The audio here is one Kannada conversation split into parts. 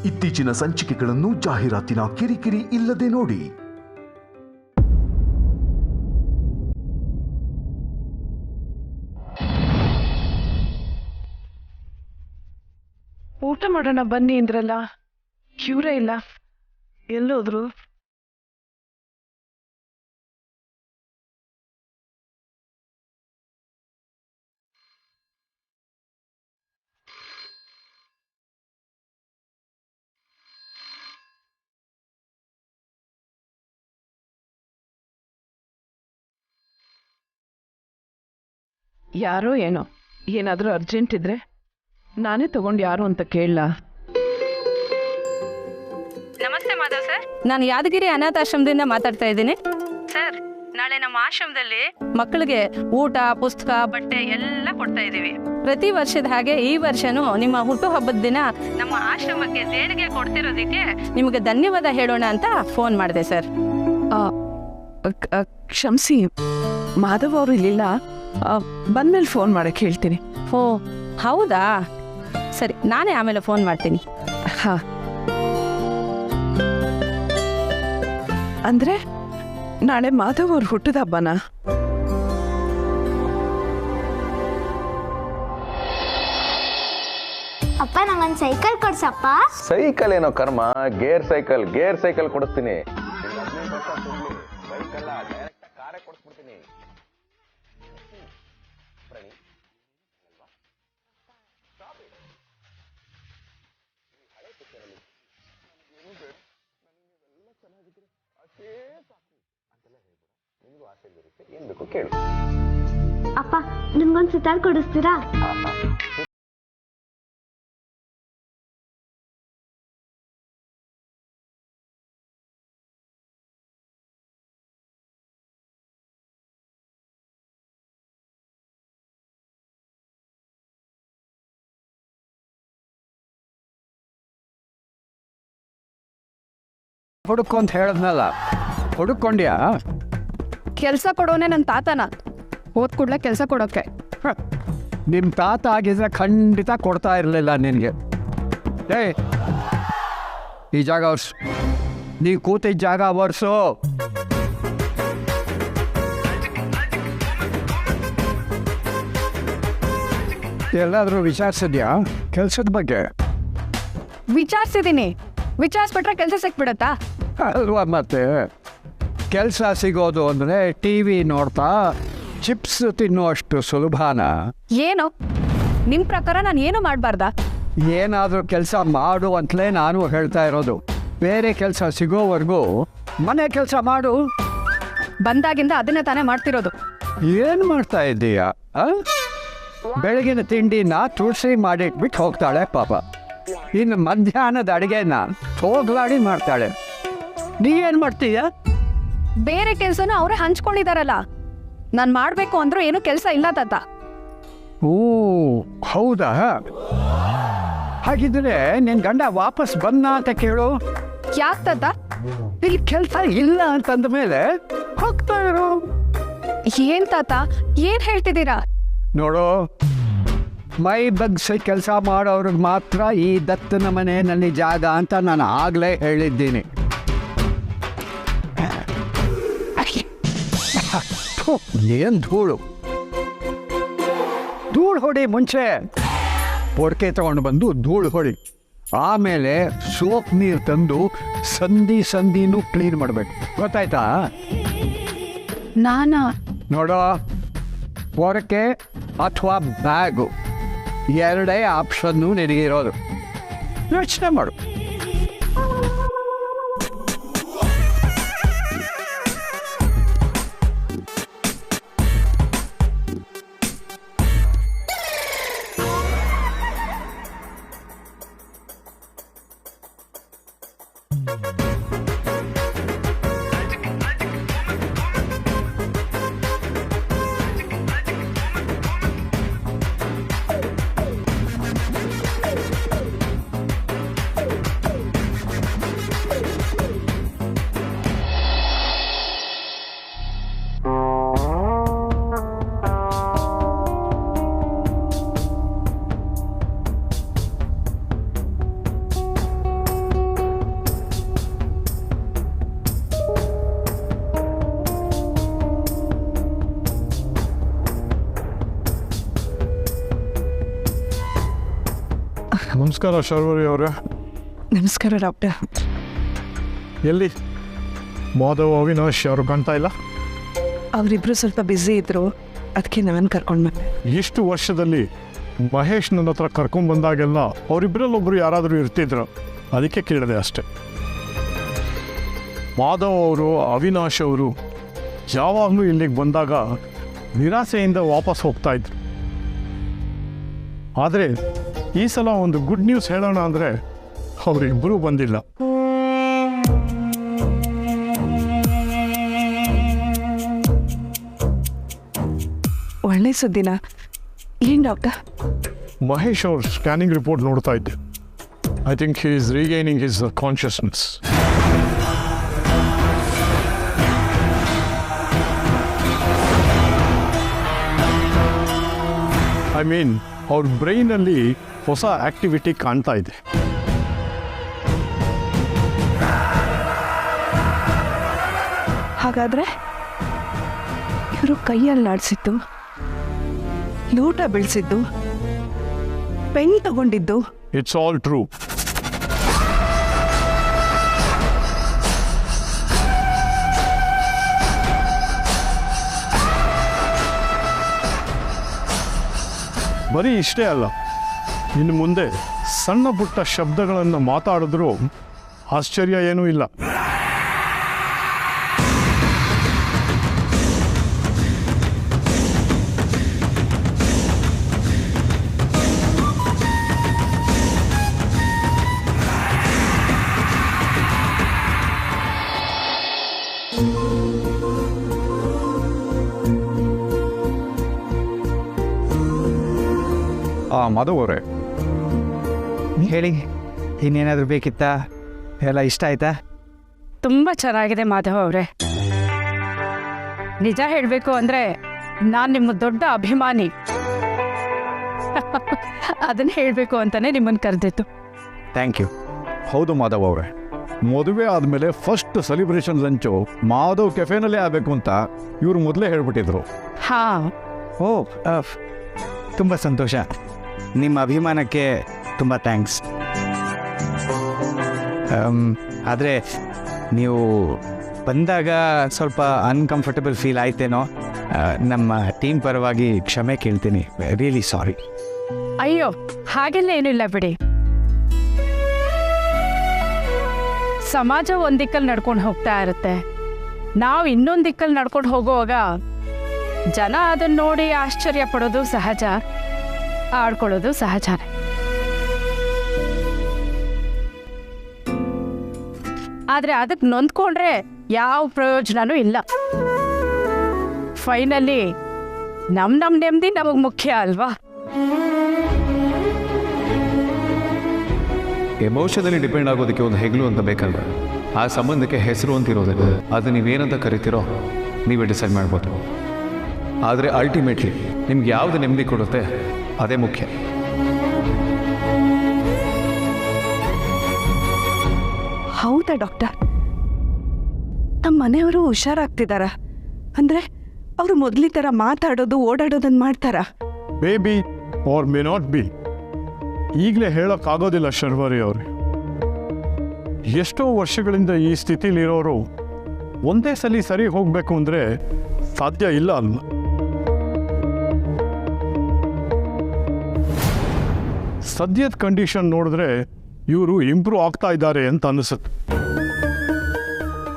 ಇತ್ತೀಚಿನ ಸಂಚಿಕೆಗಳನ್ನು ಜಾಹೀರಾತಿನ ಕಿರಿಕಿರಿ ಇಲ್ಲದೆ ನೋಡಿ. ಊಟ ಮಾಡೋಣ ಬನ್ನಿ ಅಂದ್ರಲ್ಲ, ಕ್ಯೂರೇ ಇಲ್ಲ, ಎಲ್ಲೋದ್ರು? ಯಾರೋ ಏನೋ, ಏನಾದರೂ ಅರ್ಜೆಂಟ್ ಇದ್ರೆ ನಾನೇ ತಗೊಂಡು ಯಾರು ಅಂತ ಕೇಳಲ್ಲ. ನಮಸ್ತೆ ಮಾಧವ್ ಸರ್, ನಾನು ಯಾದಗಿರಿ ಅನಾಥಾಶ್ರಮದಿಂದ ಮಾತಾಡ್ತಾ ಇದ್ದೀನಿ ಸರ್. ನಾಳೆ ನಮ್ಮ ಆಶ್ರಮದಲ್ಲಿ ಮಕ್ಕಳಿಗೆ ಊಟ, ಪುಸ್ತಕ, ಬಟ್ಟೆ ಎಲ್ಲ ಕೊಡ್ತಾ ಇದ್ದೀವಿ. ಪ್ರತಿ ವರ್ಷದ ಹಾಗೆ ಈ ವರ್ಷನೂ ನಿಮ್ಮ ಹುಟ್ಟುಹಬ್ಬದ ದಿನ ನಮ್ಮ ಆಶ್ರಮಕ್ಕೆ ದೇಣಿಗೆ ಕೊಡ್ತಿರೋದಕ್ಕೆ ನಿಮಗೆ ಧನ್ಯವಾದ ಹೇಳೋಣ ಅಂತ ಫೋನ್ ಮಾಡಿದೆ ಸರ್. ಕ್ಷಮಿಸಿ, ಮಾಧವ್ ಅವರು ಇಲ್ಲಿಲ್ಲ, ಬಂದ್ಮೇಲೆ ಫೋನ್ ಮಾಡಕ್ಕೆ ಹೇಳ್ತೀನಿ. ಓ ಹೌದಾ, ಸರಿ, ನಾನೇ ಆಮೇಲೆ ಫೋನ್ ಮಾಡ್ತೀನಿ. ಹಾ, ಅಂದ್ರೆ ನಾಳೆ ಮಾಧವ್ ಅವ್ರ ಹುಟ್ಟಿದ ಹಬ್ಬನ? ಅಪ್ಪ ನಂಗೊಂದು ಸೈಕಲ್ ಕೊಡ್ಸಪ್ಪ. ಸೈಕಲ್ ಏನೋ ಕರ್ಮ, ಗೇರ್ ಸೈಕಲ್ ಕೊಡಿಸ್ತೀನಿ. ಕಾರೇ ಕೊಡಿಸ್ಬಿಡ್ತೀನಿ. ಏನ್ ಬೇಕು ಕೇಳು. ಅಪ್ಪ ನಂಗೊಂದು ಸುತ್ತಾಲ್ ಕೊಡಿಸ್ತೀರಾ? ಹುಡುಕು ಅಂತ ಹೇಳಿದ್ನಲ್ಲ, ಹುಡುಕೊಂಡ್ಯಾ? ಕೆಲಸ ಕೊಡೋನೆ ನನ್ನ ತಾತನ, ಹೋದ್ ಕೂಡಲೇ ಕೆಲಸ ಕೊಡೋಕ್ಕೆ. ನಿಮ್ಮ ತಾತ ಆಗಿದ್ರೆ ಖಂಡಿತ ಕೊಡ್ತಾ ಇರಲಿಲ್ಲ ನಿನಗೆ. ಈ ಜಾಗ ಒರ್ಸು, ನೀ ಕೂತಿದ್ದ ಜಾಗ ಒರ್ಸು. ಎಲ್ಲಾದರೂ ವಿಚಾರಿಸಿದ್ಯಾ ಕೆಲಸದ ಬಗ್ಗೆ? ವಿಚಾರಿಸಿದ್ದೀನಿ, ವಿಚಾರಿಸ್ಬಿಟ್ರೆ ಕೆಲಸ ಸಿಕ್ಬಿಡತ್ತಾ? ಅಲ್ವಾ, ಮತ್ತೆ ಕೆಲಸ ಸಿಗೋದು ಅಂದರೆ ಟಿ ವಿ ನೋಡ್ತಾ ಚಿಪ್ಸ್ ತಿನ್ನುವಷ್ಟು ಸುಲಭಾನ? ಏನು ನಿಮ್ಮ ಪ್ರಕಾರ ನಾನು ಏನು ಮಾಡಬಾರ್ದಾ? ಏನಾದರೂ ಕೆಲಸ ಮಾಡು ಅಂತಲೇ ನಾನು ಹೇಳ್ತಾ ಇರೋದು. ಬೇರೆ ಕೆಲಸ ಸಿಗೋವರೆಗೂ ಮನೆ ಕೆಲಸ ಮಾಡು. ಬಂದಾಗಿಂದ ಅದನ್ನೇ ತಾನೇ ಮಾಡ್ತಿರೋದು. ಏನು ಮಾಡ್ತಾ ಇದ್ದೀಯಾ? ಬೆಳಗಿನ ತಿಂಡಿನ ತುಳಸಿ ಮಾಡಿಟ್ಬಿಟ್ಟು ಹೋಗ್ತಾಳೆ ಪಾಪ. ಇನ್ನು ಮಧ್ಯಾಹ್ನದ ಅಡುಗೆನ ಹೋಗ್ಲಾಡಿ ಮಾಡ್ತಾಳೆ. ನೀ ಏನು ಮಾಡ್ತೀಯ? ಬೇರೆ ಕೆಲಸನ ಅವರೇ ಹಂಚ್ಕೊಂಡಿದಾರಲ್ಲ, ನಾನು ಮಾಡಬೇಕು ಅಂದ್ರೂ ಏನೂ ಕೆಲಸ ಇಲ್ಲ ತಾತ. ಓ ಹೌದಾ? ಹಾಗಿದ್ರೆ ನಿನ್ನ ಗಂಡ ವಾಪಸ್ ಬಂದ ಅಂತ ಕೇಳು. ಯಾಕೆ ತಾತ? ಇಲ್ಲಿ ಕೆಲಸ ಇಲ್ಲ ಅಂತಂದ ಮೇಲೆ ಹೋಗ್ತಾ ಇರು. ಏನ್ ತಾತ, ಏನ್ ಹೇಳ್ತಿದ್ದೀರಾ? ನೋಡು, ಮೈ ಬಗ್ಸಿ ಕೆಲಸ ಮಾಡೋರಿಗೆ ಮಾತ್ರ ಈ ದತ್ತನ ಮನೆಯಲ್ಲಿ ಜಾಗ ಅಂತ ನಾನು ಆಗಲೇ ಹೇಳಿದ್ದೀನಿ. ಏನು ಧೂಳು ಹೊಡಿ. ಮುಂಚೆ ಪೊಡ್ಕೆ ತಗೊಂಡು ಬಂದು ಧೂಳು ಹೊಡಿ, ಆಮೇಲೆ ಸೋಪ್ ನೀರು ತಂದು ಸಂದಿನೂ ಕ್ಲೀನ್ ಮಾಡಬೇಕು. ಗೊತ್ತಾಯ್ತಾ? ನೋಡೋ, ಪೊರಕೆ ಅಥವಾ ಬ್ಯಾಗು ಎರಡೇ ಆಪ್ಷನ್ನು ನಿನಗಿರೋದು. ಯೋಚನೆ ಮಾಡು. ನಮಸ್ಕಾರ ಶರ್ವರಿ ಅವರೇ. ನಮಸ್ಕಾರ ಡಾಕ್ಟರ್. ಎಲ್ಲಿ ಮಾಧವ್ ಅವಿನಾಶ್ ಅವರು ಕಾಣ್ತಾ ಇಲ್ಲ? ಅವರಿಬ್ರು ಸ್ವಲ್ಪ ಬ್ಯುಸಿ ಇದ್ರು, ಅದಕ್ಕೆ ನಾನು ಕರ್ಕೊಂಡು ಬಂದೆ. ಇಷ್ಟು ವರ್ಷದಲ್ಲಿ ಮಹೇಶ್ ನನ್ನ ಹತ್ರ ಕರ್ಕೊಂಡ್ಬಂದಾಗೆಲ್ಲ ಅವರಿಬ್ಬರಲ್ಲೊಬ್ಬರು ಯಾರಾದರೂ ಇರ್ತಿದ್ರು, ಅದಕ್ಕೆ ಕೇಳಿದೆ ಅಷ್ಟೆ. ಮಾಧವ್ ಅವರು ಅವಿನಾಶ್ ಅವರು ಯಾವಾಗಲೂ ಇಲ್ಲಿಗೆ ಬಂದಾಗ ನಿರಾಸೆಯಿಂದ ವಾಪಸ್ ಹೋಗ್ತಾ ಇದ್ರು. ಆದರೆ ಈ ಸಲ ಒಂದು ಗುಡ್ ನ್ಯೂಸ್ ಹೇಳೋಣ ಅಂದರೆ ಅವರಿಬ್ಬರೂ ಬಂದಿಲ್ಲ. ಒಳ್ಳೆ ಸುದ್ದಿನ? ಏನು ಡಾಕ್ಟರ್? ಮಹೇಶ್ ಅವ್ರ ಸ್ಕ್ಯಾನಿಂಗ್ ರಿಪೋರ್ಟ್ ನೋಡ್ತಾ ಇದ್ದೆ. I think he is regaining his consciousness. I mean ಅವ್ರ ಬ್ರೈನಲ್ಲಿ ಹೊಸ ಆಕ್ಟಿವಿಟಿ ಕಾಣ್ತಾ ಇದೆ. ಹಾಗಾದ್ರೆ ಇವರು ಕೈಯಲ್ಲಿ ಆಡಿಸಿದ್ದು, ಲೂಟ ಬೀಳ್ಸಿದ್ದು, ಪೆನ್ ತಗೊಂಡಿದ್ದು, ಇಟ್ಸ್ ಆಲ್ ಟ್ರೂ. ಬರೀ ಇಷ್ಟೇ ಅಲ್ಲ, ಇನ್ನು ಮುಂದೆ ಸಣ್ಣ ಪುಟ್ಟ ಶಬ್ದಗಳನ್ನು ಮಾತಾಡಿದ್ರೂ ಆಶ್ಚರ್ಯ ಏನೂ ಇಲ್ಲ. ಮಾಧವ್ ಅವರೇ, ಹೇಳಿ, ಇನ್ನೇನಾದರೂ ಬೇಕಿತ್ತಾ? ಎಲ್ಲ ಇಷ್ಟ ಆಯ್ತಾ? ತುಂಬ ಚೆನ್ನಾಗಿದೆ ಮಾಧವ್ ಅವರೇ. ನಿಜ ಹೇಳಬೇಕು ಅಂದರೆ ನಾನು ನಿಮ್ಮ ದೊಡ್ಡ ಅಭಿಮಾನಿ. ಅದನ್ನು ಹೇಳಬೇಕು ಅಂತಲೇ ನಿಮ್ಮನ್ನು ಕರೆದಿತ್ತು. Thank you. ಹೌದು ಮಾಧವ್ ಅವರೇ, ಮದುವೆ ಆದಮೇಲೆ ಫಸ್ಟ್ ಸೆಲಿಬ್ರೇಷನ್ ಲಂಚು ಮಾಧವ್ ಕೆಫೆನಲ್ಲೇ ಆಗಬೇಕು ಅಂತ ಇವರು ಮೊದಲೇ ಹೇಳ್ಬಿಟ್ಟಿದ್ರು. ಹಾಂ. ಓ, ತುಂಬ ಸಂತೋಷ. ನಿಮ್ಮ ಅಭಿಮಾನಕ್ಕೆ ತುಂಬ ಥ್ಯಾಂಕ್ಸ್. ಆದರೆ ನೀವು ಬಂದಾಗ ಸ್ವಲ್ಪ ಅನ್ಕಂಫರ್ಟಬಲ್ ಫೀಲ್ ಆಯ್ತೇನೋ. ನಮ್ಮ ಟೀಮ್ ಪರವಾಗಿ ಕ್ಷಮೆ ಕೇಳ್ತೀನಿ. Really sorry. ಅಯ್ಯೋ, ಹಾಗೆಲ್ಲ ಏನಿಲ್ಲ ಬಿಡಿ. ಸಮಾಜ ಒಂದು ದಿಕ್ಕಲ್ಲಿ ನಡ್ಕೊಂಡು ಹೋಗ್ತಾ ಇರುತ್ತೆ, ನಾವು ಇನ್ನೊಂದು ದಿಕ್ಕಲ್ಲಿ ನಡ್ಕೊಂಡು ಹೋಗುವಾಗ ಜನ ಅದನ್ನ ನೋಡಿ ಆಶ್ಚರ್ಯ ಪಡೋದು ಸಹಜ, ಆಡ್ಕೊಳ್ಳೋದು ಸಹಜನೇ. ಆದರೆ ಅದಕ್ಕೆ ನೊಂದ್ಕೊಂಡ್ರೆ ಯಾವ ಪ್ರಯೋಜನನೂ ಇಲ್ಲ. ಫೈನಲಿ ನಮ್ಮ ನೆಮ್ಮದಿ ನಮಗೆ ಮುಖ್ಯ ಅಲ್ವಾ? ಎಮೋಷನಲ್ಲಿ ಡಿಪೆಂಡ್ ಆಗೋದಕ್ಕೆ ಒಂದು ಹೆಗ್ಲು ಅಂತ ಬೇಕಲ್ವ? ಆ ಸಂಬಂಧಕ್ಕೆ ಹೆಸರು ಅಂತಿರೋದಿಲ್ಲ. ಅದು ನೀವೇನಂತ ಕರಿತೀರೋ ನೀವೇ ಡಿಸೈಡ್ ಮಾಡ್ಬೋದು. ಆದರೆ ಅಲ್ಟಿಮೇಟ್ಲಿ ನಿಮ್ಗೆ ಯಾವುದು ನೆಮ್ಮದಿ ಕೊಡುತ್ತೆ ಅದೇ ಮುಖ್ಯ. ಹೌದಾ ಡಾಕ್ಟರ್? ನಮ್ಮ ಮನೆಯವರು ಹುಷಾರಾಗ್ತಿದಾರ? ಅಂದರೆ ಅವರು ಮೊದಲಿ ಥರ ಮಾತಾಡೋದು ಓಡಾಡೋದನ್ನು ಮಾಡ್ತಾರಾ? May be or may not be. ಈಗಲೇ ಹೇಳೋಕ್ಕಾಗೋದಿಲ್ಲ ಶರ್ವರಿ ಅವ್ರೆ. ಎಷ್ಟೋ ವರ್ಷಗಳಿಂದ ಈ ಸ್ಥಿತಿಲಿರೋರು ಒಂದೇ ಸಲ ಸರಿ ಹೋಗಬೇಕು ಅಂದರೆ ಸಾಧ್ಯ ಇಲ್ಲ ಅಲ್ವ? ಸದ್ಯದ ಕಂಡೀಷನ್ ನೋಡಿದ್ರೆ ಇವರು ಇಂಪ್ರೂವ್ ಆಗ್ತಾ ಇದ್ದಾರೆ ಅಂತ ಅನಿಸುತ್ತೆ.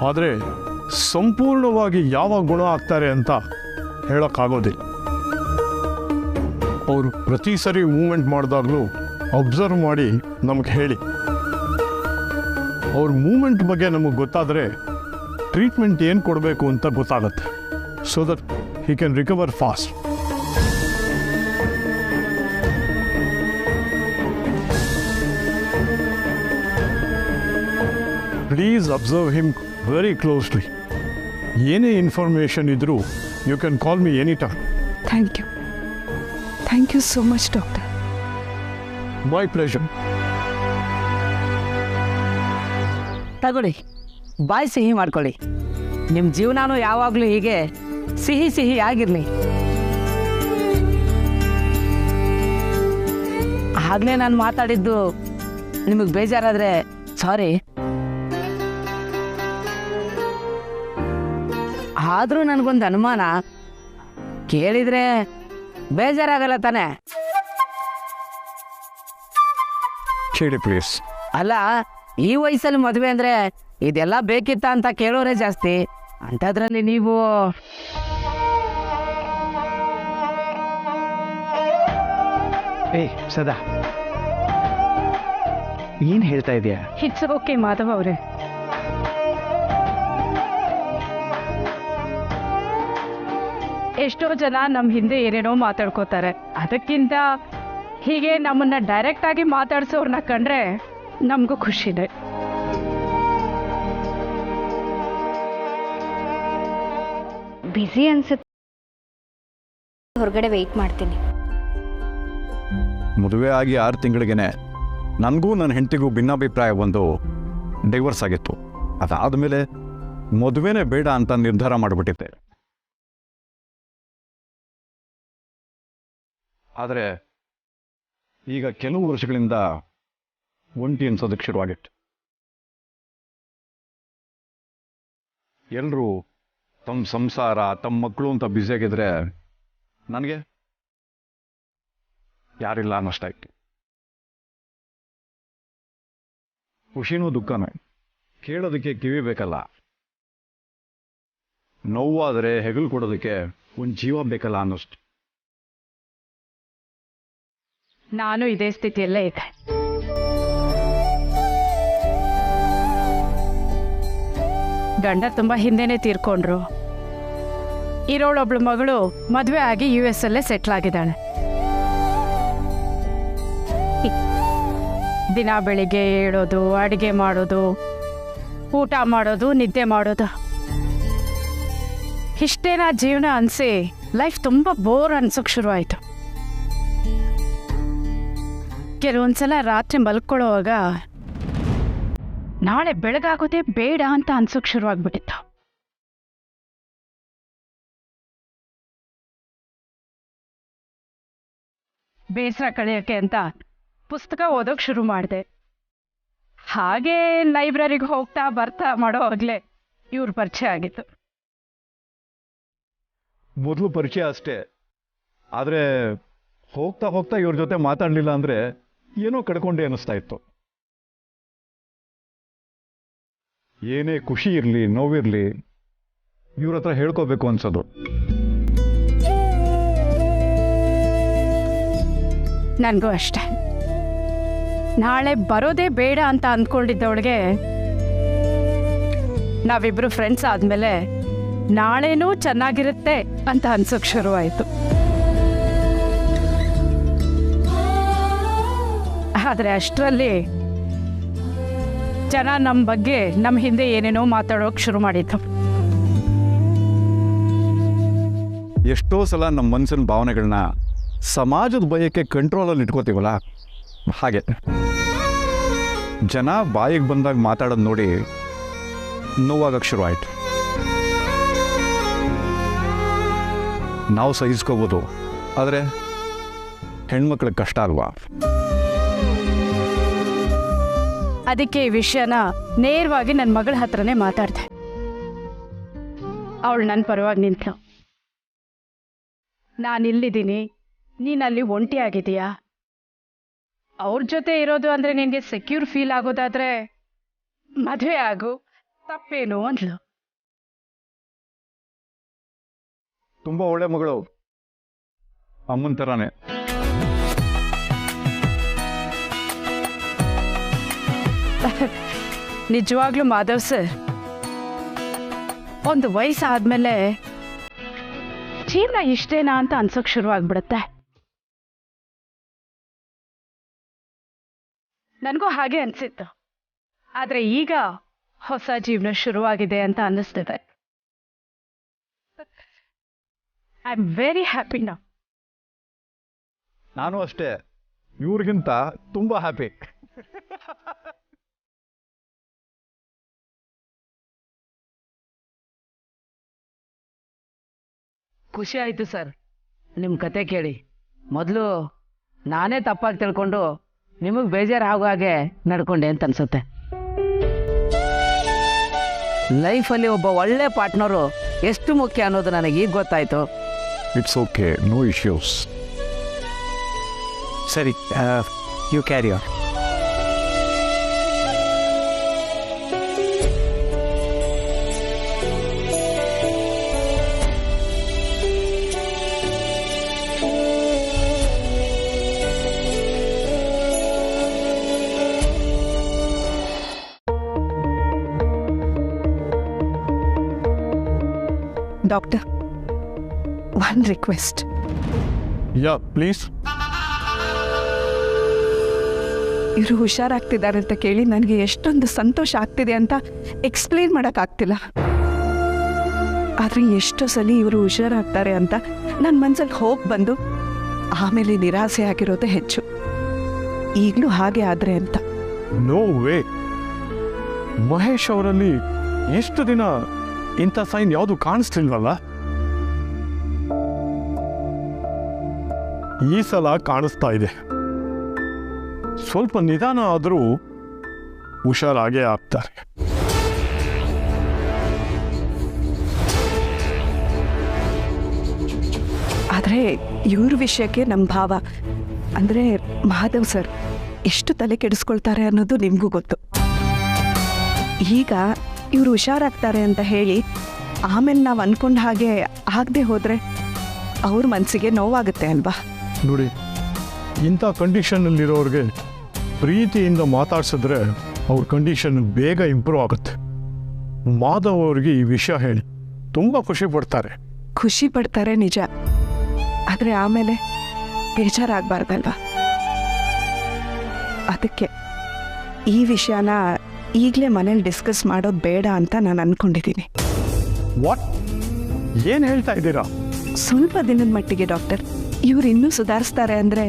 ಆದರೆ ಸಂಪೂರ್ಣವಾಗಿ ಯಾವಾಗ ಗುಣ ಆಗ್ತಾರೆ ಅಂತ ಹೇಳೋಕ್ಕಾಗೋದಿಲ್ಲ. ಅವರು ಪ್ರತಿ ಸರಿ ಮೂವ್ಮೆಂಟ್ ಮಾಡಿದಾಗಲೂ ಅಬ್ಸರ್ವ್ ಮಾಡಿ ನಮಗೆ ಹೇಳಿ. ಅವ್ರ ಮೂವ್ಮೆಂಟ್ ಬಗ್ಗೆ ನಮಗೆ ಗೊತ್ತಾದರೆ ಟ್ರೀಟ್ಮೆಂಟ್ ಏನು ಕೊಡಬೇಕು ಅಂತ ಗೊತ್ತಾಗುತ್ತೆ. So that he can recover fast. Please observe him very closely. ಏನೇ ಇನ್ಫಾರ್ಮೇಷನ್ ಇದ್ದರೂ you can call me any time. Thank you. Thank you so much doctor. My pleasure. ತಗೊಳ್ಳಿ, ಬಾಯಿ ಸಿಹಿ ಮಾಡ್ಕೊಳ್ಳಿ. ನಿಮ್ಮ ಜೀವನಾನು ಯಾವಾಗಲೂ ಹೀಗೆ ಸಿಹಿ ಸಿಹಿ ಆಗಿರಲಿ. ಆಗಲೇ ನಾನು ಮಾತಾಡಿದ್ದು ನಿಮಗೆ ಬೇಜಾರಾದರೆ ಸಾರಿ. ಆದರೂ ನನಗೊಂದು ಅನುಮಾನ, ಕೇಳಿದರೆ ಬೇಜಾರಾಗಲ್ಲ ತಾನೆ? ಕೇಳಿ ಪ್ಲೀಸ್. ಅಲ್ಲ, ಈ ವಯಸ್ಸಲ್ಲಿ ಮದುವೆ ಅಂದರೆ ಇದೆಲ್ಲ ಬೇಕಿತ್ತ ಅಂತ ಕೇಳೋರೇ ಜಾಸ್ತಿ. ಅಂಥದ್ರಲ್ಲಿ ನೀವು ಸದಾ ಏನು ಹೇಳ್ತಾ ಇದೆಯಾ? ಇಟ್ಸ್ ಓಕೆ ಮಾಧವ್ ಅವರೇ. ಎಷ್ಟೋ ಜನ ನಮ್ಮ ಹಿಂದೆ ಏನೇನೋ ಮಾತಾಡ್ಕೋತಾರೆ. ಅದಕ್ಕಿಂತ ಹೀಗೆ ನಮ್ಮನ್ನ ಡೈರೆಕ್ಟ್ ಆಗಿ ಮಾತಾಡ್ಸೋರ್ನ ಕಂಡ್ರೆ ನಮಗೂ ಖುಷಿದೆ. ಬ್ಯುಸಿ ಅನ್ಸುತ್ತೆ, ಹೊರಗಡೆ ವೆಯ್ಟ್ ಮಾಡ್ತೀನಿ. ಮದುವೆ ಆಗಿ 6 ತಿಂಗಳಿಗೇನೆ ನನಗೂ ನನ್ನ ಹೆಂಡತಿಗೂ ಭಿನ್ನಾಭಿಪ್ರಾಯ ಬಂದು ಡೈವರ್ಸ್ ಆಗಿತ್ತು. ಅದಾದಮೇಲೆ ಮದುವೆನೇ ಬೇಡ ಅಂತ ನಿರ್ಧಾರ ಮಾಡಿಬಿಟ್ಟಿದ್ದೆ. ಆದರೆ ಈಗ ಕೆಲವು ವರ್ಷಗಳಿಂದ ಒಂಟಿ ಅನ್ಸೋದಕ್ಕೆ ಶುರುವಾಗಿತ್ತು. ಎಲ್ಲರೂ ತಮ್ಮ ಸಂಸಾರ, ತಮ್ಮ ಮಕ್ಕಳು ಅಂತ ಬ್ಯುಸಿಯಾಗಿದ್ರೆ ನನಗೆ ಯಾರಿಲ್ಲ ಅನ್ನೋಷ್ಟಾಯ್ತು. ಖುಷಿನೂ ದುಃಖನೂ ಕೇಳೋದಕ್ಕೆ ಕಿವಿ ಬೇಕಲ್ಲ, ನೋವಾದರೆ ಹೆಗಲು ಕೊಡೋದಕ್ಕೆ ಒಂದು ಜೀವ ಬೇಕಲ್ಲ ಅನ್ನೋಷ್ಟು. ನಾನು ಇದೇ ಸ್ಥಿತಿಯಲ್ಲೇ ಇದೆ. ಗಂಡ ತುಂಬ ಹಿಂದೆನೇ ತೀರ್ಕೊಂಡ್ರು. ಇರೋಳೊಬ್ಳು ಮಗಳು ಮದುವೆ ಆಗಿ US ಅಲ್ಲೇ ಸೆಟ್ಲ್ ಆಗಿದ್ದಾಳೆ. ದಿನ ಬೆಳಿಗ್ಗೆ ಏಳೋದು, ಅಡುಗೆ ಮಾಡೋದು, ಊಟ ಮಾಡೋದು, ನಿದ್ದೆ ಮಾಡೋದು, ಇಷ್ಟೇನ ಜೀವನ ಅನಿಸಿ ಲೈಫ್ ತುಂಬ ಬೋರ್ ಅನ್ಸೋಕೆ ಶುರು ಆಯಿತು. ಕೆಲವೊಂದ್ಸಲ ರಾತ್ರಿ ಮಲ್ಕೊಳ್ಳೋವಾಗ ನಾಳೆ ಬೆಳಗಾಗೋದೇ ಬೇಡ ಅಂತ ಅನ್ಸೋಕೆ ಶುರು ಆಗ್ಬಿಟ್ಟಿತ್ತು. ಬೇಸರ ಕಳೆಯೋಕ್ಕೆ ಅಂತ ಪುಸ್ತಕ ಓದೋಕೆ ಶುರು ಮಾಡಿದೆ. ಹಾಗೆ ಲೈಬ್ರರಿಗೆ ಹೋಗ್ತಾ ಬರ್ತಾ ಮಾಡೋವಾಗಲೇ ಇವ್ರ ಪರಿಚಯ ಆಗಿತ್ತು. ಮೊದಲು ಪರಿಚಯ ಅಷ್ಟೇ, ಆದರೆ ಹೋಗ್ತಾ ಹೋಗ್ತಾ ಇವ್ರ ಜೊತೆ ಮಾತಾಡಲಿಲ್ಲ ಅಂದರೆ ಏನೋ ಕಡ್ಕೊಂಡೆ ಅನ್ನಿಸ್ತಾ ಇತ್ತು. ಏನೇ ಖುಷಿ ಇರಲಿ ನೋವಿರಲಿ ಇವ್ರ ಹತ್ರ ಹೇಳ್ಕೋಬೇಕು ಅನ್ಸೋದು. ನನಗೂ ಅಷ್ಟೆ. ನಾಳೆ ಬರೋದೇ ಬೇಡ ಅಂತ ಅಂದ್ಕೊಂಡಿದ್ದವಳಿಗೆ ನಾವಿಬ್ರು ಫ್ರೆಂಡ್ಸ್ ಆದಮೇಲೆ ನಾಳೆನೂ ಚೆನ್ನಾಗಿರುತ್ತೆ ಅಂತ ಅನ್ಸೋಕೆ ಶುರುವಾಯಿತು. ಆದರೆ ಅಷ್ಟರಲ್ಲಿ ಜನ ನಮ್ಮ ಬಗ್ಗೆ ನಮ್ಮ ಹಿಂದೆ ಏನೇನೋ ಮಾತಾಡೋಕೆ ಶುರು ಮಾಡಿದ್ದು. ಎಷ್ಟೋ ಸಲ ನಮ್ಮ ಮನಸ್ಸಿನ ಭಾವನೆಗಳನ್ನ ಸಮಾಜದ ಭಯಕ್ಕೆ ಕಂಟ್ರೋಲಲ್ಲಿ ಇಟ್ಕೋತೀವಲ್ಲ, ಹಾಗೆ ಜನ ಬಾಯಿಗೆ ಬಂದಾಗ ಮಾತಾಡೋದು ನೋಡಿ ನೋವಾಗಕ್ಕೆ ಶುರು ಆಯಿತು. ನಾವು ಸಹಿಸ್ಕೋಬೋದು, ಆದರೆ ಹೆಣ್ಮಕ್ಳಿಗೆ ಕಷ್ಟ ಅಲ್ವಾ? ಅದಕ್ಕೆ ಈ ವಿಷಯನ ನೇರವಾಗಿ ನನ್ನ ಮಗಳ ಹತ್ರನೇ ಮಾತಾಡ್ದೆ. ಅವಳು ನನ್ನ ಪರವಾಗಿ ನಿಂತಳು. ನಾನಿಲ್ಲಿದ್ದೀನಿ, ನೀನಲ್ಲಿ ಒಂಟಿ ಆಗಿದೆಯಾ, ಅವ್ರ ಜೊತೆ ಇರೋದು ಅಂದರೆ ನಿನಗೆ ಸೆಕ್ಯೂರ್ ಫೀಲ್ ಆಗೋದಾದರೆ ಮದುವೆ ಆಗು, ತಪ್ಪೇನು ಅಂದ್ಲು. ತುಂಬ ಒಳ್ಳೆ ಮಗಳು, ಅಮ್ಮನ ಥರಾನೇ. ನಿಜವಾಗ್ಲೂ ಮಾಧವ್ ಸರ್, ಒಂದು ವಯಸ್ಸಾದ್ಮೇಲೆ ಜೀವನ ಇಷ್ಟೇನಾ ಅಂತ ಅನ್ಸೋಕ್ ಶುರು ಆಗ್ಬಿಡುತ್ತೆ. ನನಗೂ ಹಾಗೆ ಅನ್ಸಿತ್ತು. ಆದ್ರೆ ಈಗ ಹೊಸ ಜೀವನ ಶುರುವಾಗಿದೆ ಅಂತ ಅನ್ನಿಸ್ತಿದೆ. I am very happy now. ನಾನು ಅಷ್ಟೇ, ಇವ್ರಿಗಿಂತ ತುಂಬ ಹ್ಯಾಪಿ. ಖುಷಿ ಆಯಿತು ಸರ್ ನಿಮ್ಮ ಕತೆ ಕೇಳಿ. ಮೊದಲು ನಾನೇ ತಪ್ಪಾಗಿ ತಿಳ್ಕೊಂಡು ನಿಮಗೆ ಬೇಜಾರು ಆಗೋ ಹಾಗೆ ನಡ್ಕೊಂಡೆ ಅಂತ ಅನ್ಸುತ್ತೆ. ಲೈಫಲ್ಲಿ ಒಬ್ಬ ಒಳ್ಳೆ ಪಾರ್ಟ್ನರು ಎಷ್ಟು ಮುಖ್ಯ ಅನ್ನೋದು ನನಗೆ ಈಗ ಗೊತ್ತಾಯ್ತು. It's okay, no issues. ಸರಿ, you carry on. Doctor, one request. Yeah please. ಇವರು ಹುಷಾರಾಗ್ತಿದ್ದಾರೆ ಅಂತ ಕೇಳಿ ನನಗೆ ಎಷ್ಟೊಂದು ಸಂತೋಷ ಆಗ್ತಿದೆ ಅಂತ ಎಕ್ಸ್ಪ್ಲೇನ್ ಮಾಡೋಕ್ಕಾಗ್ತಿಲ್ಲ. ಆದರೆ ಎಷ್ಟೋ ಸಲ ಇವರು ಹುಷಾರಾಗ್ತಾರೆ ಅಂತ ನನ್ನ ಮನಸ್ಸಲ್ಲಿ ಹೋಪ್ ಬಂದು ಆಮೇಲೆ ನಿರಾಸೆ ಆಗಿರೋದೇ ಹೆಚ್ಚು. ಈಗಲೂ ಹಾಗೆ ಆದರೆ ಅಂತ. No way. ಮಹೇಶ್ ಅವರಲ್ಲಿ ಎಷ್ಟು ದಿನ ಇಂಥ ಸೈನ್ ಯಾವುದು ಕಾಣಿಸ್ತಿಲ್ವಲ್ಲ? ಈ ಸಲ ಕಾಣಿಸ್ತಾ ಇದೆ. ಸ್ವಲ್ಪ ನಿಧಾನ ಆದರೂ ಹುಷಾರಾಗೇ ಆಗ್ತಾರೆ. ಆದರೆ ಇವ್ರ ವಿಷಯಕ್ಕೆ ನಮ್ಮ ಭಾವ ಅಂದರೆ ಮಹಾದೇವ್ ಸರ್ ಎಷ್ಟು ತಲೆ ಕೆಡಿಸ್ಕೊಳ್ತಾರೆ ಅನ್ನೋದು ನಿಮಗೂ ಗೊತ್ತು. ಈಗ ಇವರು ಹುಷಾರಾಗ್ತಾರೆ ಅಂತ ಹೇಳಿ ಆಮೇಲೆ ನಾವು ಅಂದ್ಕೊಂಡ ಹಾಗೆ ಆಗದೆ ಹೋದರೆ ಅವ್ರ ಮನಸ್ಸಿಗೆ ನೋವಾಗುತ್ತೆ ಅಲ್ವಾ? ನೋಡಿ, ಇಂಥ ಕಂಡೀಷನ್ನಲ್ಲಿರೋರಿಗೆ ಪ್ರೀತಿಯಿಂದ ಮಾತಾಡ್ಸಿದ್ರೆ ಅವ್ರ ಕಂಡೀಷನ್ ಬೇಗ ಇಂಪ್ರೂವ್ ಆಗುತ್ತೆ. ಮಾಧವ್ ಅವ್ರಿಗೆ ಈ ವಿಷಯ ಹೇಳಿ ತುಂಬ ಖುಷಿ ಪಡ್ತಾರೆ. ಖುಷಿ ಪಡ್ತಾರೆ ನಿಜ, ಆದರೆ ಆಮೇಲೆ ಬೇಜಾರಾಗಬಾರ್ದಲ್ವ? ಅದಕ್ಕೆ ಈ ವಿಷಯನ ಈಗಲೇ ಮನೇಲಿ ಡಿಸ್ಕಸ್ ಮಾಡೋದು ಬೇಡ ಅಂತ ನಾನು ಅಂದ್ಕೊಂಡಿದ್ದೀನಿ. ವಾಟ್? ಏನು ಹೇಳ್ತಾ ಇದ್ದೀರಾ? ಸ್ವಲ್ಪ ದಿನದ ಮಟ್ಟಿಗೆ ಡಾಕ್ಟರ್, ಇವ್ರು ಇನ್ನೂ ಸುಧಾರಿಸ್ತಾರೆ ಅಂದರೆ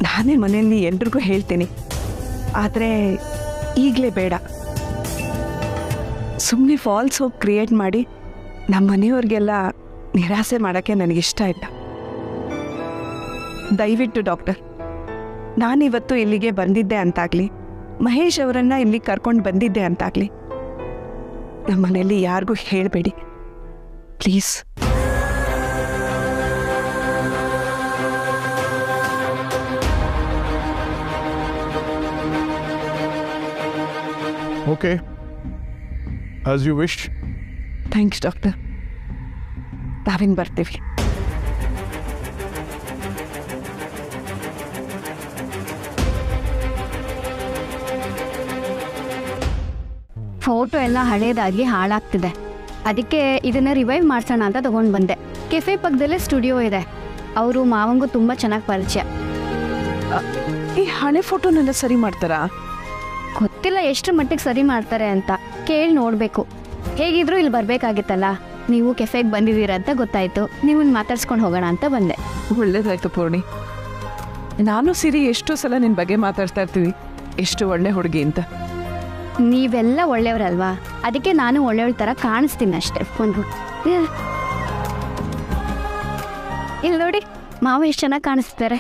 ನಾನೇ ಮನೆಯಲ್ಲಿ ಎಲ್ರಿಗೂ ಹೇಳ್ತೀನಿ. ಆದರೆ ಈಗಲೇ ಬೇಡ. ಸುಮ್ಮನೆ ಫಾಲ್ಸ್ ಹೋಪ್ ಕ್ರಿಯೇಟ್ ಮಾಡಿ ನಮ್ಮ ಮನೆಯವ್ರಿಗೆಲ್ಲ ನಿರಾಸೆ ಮಾಡೋಕ್ಕೆ ನನಗಿಷ್ಟ ಇಲ್ಲ. ದಯವಿಟ್ಟು ಡಾಕ್ಟರ್, ನಾನಿವತ್ತು ಇಲ್ಲಿಗೆ ಬಂದಿದ್ದೆ ಅಂತಾಗಲಿ, ಮಹೇಶ್ ಅವರನ್ನು ಇಲ್ಲಿ ಕರ್ಕೊಂಡು ಬಂದಿದ್ದೆ ಅಂತಾಗಲಿ ನಮ್ಮ ಮನೆಯಲ್ಲಿ ಯಾರಿಗೂ ಹೇಳಬೇಡಿ please. Okay, as you wish. Thanks doctor. ನಾವಿನ್ನು ಬರ್ತೀವಿ. ಫೋಟೋ ಎಲ್ಲ ಹಳೇದಾಗಿ ಹಾಳಾಗ್ತಿದೆ, ಅದಕ್ಕೆ ಇದನ್ನ ರಿವೈವ್ ಮಾಡ್ಸೋಣ ಅಂತ ತಗೊಂಡು ಬಂದೆ. ಕೆಫೆ ಪಕ್ಕದಲ್ಲೇ ಸ್ಟುಡಿಯೋ ಇದೆ, ಅವರು ಮಾವಂಗೂ ತುಂಬ ಚೆನ್ನಾಗಿ ಪರಿಚಯ. ಈ ಹಳೆ ಫೋಟೋನೆಲ್ಲ ಸರಿ ಮಾಡ್ತಾರಾ? ಗೊತ್ತಿಲ್ಲ ಎಷ್ಟು ಮಟ್ಟಿಗೆ ಸರಿ ಮಾಡ್ತಾರೆ ಅಂತ, ಕೇಳಿ ನೋಡಬೇಕು. ಹೇಗಿದ್ರು ಇಲ್ಲಿ ಬರಬೇಕಾಗಿತ್ತಲ್ಲ, ನೀವು ಕೆಫೆಗೆ ಬಂದಿದ್ದೀರ ಅಂತ ಗೊತ್ತಾಯಿತು, ನೀವನ್ನ ಮಾತಾಡ್ಸ್ಕೊಂಡು ಹೋಗೋಣ ಅಂತ ಬಂದೆ. ಒಳ್ಳೇದಾಯ್ತು ಪೂರ್ಣಿ. ನಾನು ಸಿರಿ ಎಷ್ಟೋ ಸಲ ನಿನ್ನ ಬಗ್ಗೆ ಮಾತಾಡ್ತಾ ಇರ್ತೀವಿ, ಎಷ್ಟು ಒಳ್ಳೆ ಹುಡುಗಿ ಅಂತ. ನೀವೆಲ್ಲ ಒಳ್ಳೆಯವ್ರಲ್ವಾ, ಅದಕ್ಕೆ ನಾನು ಒಳ್ಳೆಯವಳ ಥರ ಕಾಣಿಸ್ತೀನಿ ಅಷ್ಟೇ. ಒಂದು ಇಲ್ಲಿ ನೋಡಿ, ಮಾವ ಎಷ್ಟು ಚೆನ್ನಾಗಿ ಕಾಣಿಸ್ತಾರೆ.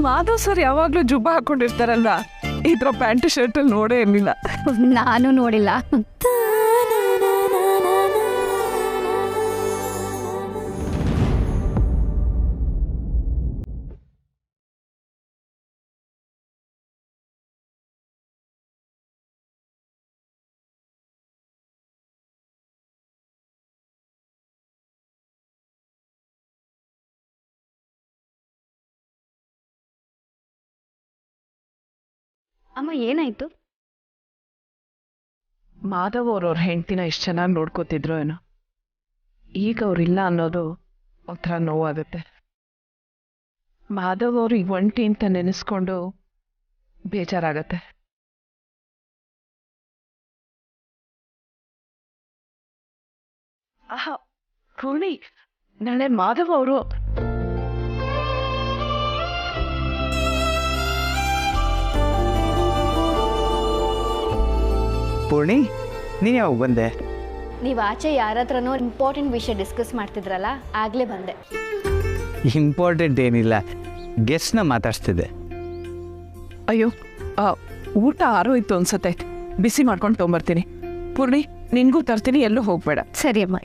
ಮಾಧವ್ ಸರ್ ಯಾವಾಗಲೂ ಜುಬ್ಬ ಹಾಕೊಂಡಿರ್ತಾರಲ್ಲ, ಈ ಥರ ಪ್ಯಾಂಟ್ ಶರ್ಟಲ್ಲಿ ನೋಡೇ ಇರಲಿಲ್ಲ. ನಾನು ನೋಡಿಲ್ಲ. ಅಮ್ಮ ಏನಾಯ್ತು? ಮಾಧವ್ ಅವ್ರವ್ರ ಹೆಂಡ್ತಿನ ಎಷ್ಟು ಚೆನ್ನಾಗಿ ನೋಡ್ಕೋತಿದ್ರು ಏನೋ, ಈಗ ಅವ್ರಿಲ್ಲ ಅನ್ನೋದು ಒಂಥರ ನೋವಾಗುತ್ತೆ. ಮಾಧವ್ ಅವರು ಈಗ ಒಂಟಿ ಅಂತ ನೆನೆಸ್ಕೊಂಡು ಬೇಜಾರಾಗತ್ತೆ. ಆಹಾ ಪೂರ್ಣಿ, ನಾಳೆ ಮಾಧವ್ ಅವರು ಪೂರ್ಣಿ, ನೀನು ಯಾವಾಗ ಬಂದೆ? ನೀವು ಆಚೆ ಯಾರ ಹತ್ರನೋ ಇಂಪಾರ್ಟೆಂಟ್ ವಿಷಯ ಡಿಸ್ಕಸ್ ಮಾಡ್ತಿದ್ರಲ್ಲ, ಆಗಲೇ ಬಂದೆ. ಇಂಪಾರ್ಟೆಂಟ್ ಏನಿಲ್ಲ, ಗೆಸ್ಟ್ನ ಮಾತಾಡ್ಸ್ತಿದ್ದೆ. ಅಯ್ಯೋ ಊಟ ಆರೋಯ್ತು ಅನ್ಸತ್ತೆ, ಬಿಸಿ ಮಾಡ್ಕೊಂಡು ತೊಗೊಂಬರ್ತೀನಿ. ಪೂರ್ಣಿ ನಿನ್ಗೂ ತರ್ತೀನಿ, ಎಲ್ಲೂ ಹೋಗ್ಬೇಡ. ಸರಿ ಅಮ್ಮ.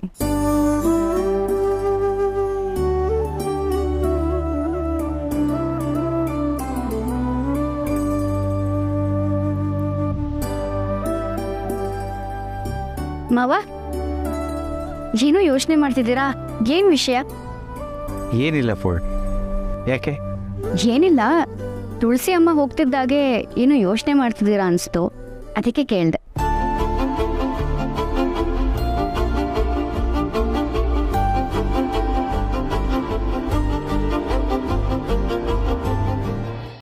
ಮಾವ, ಏನೋ ಯೋಚನೆ ಮಾಡ್ತಿದ್ದೀರಾ? ಏನ್ ವಿಷಯ? ಏನಿಲ್ಲ ಫೋಡ್. ಯಾಕೆ? ಏನಿಲ್ಲ, ತುಳಸಿ ಅಮ್ಮ ಹೋಗ್ತಿದ್ದಾಗೆ ಏನೋ ಯೋಚನೆ ಮಾಡ್ತಿದ್ದೀರಾ ಅನಿಸ್ತು, ಅದಕ್ಕೆ ಕೇಳಿದೆ.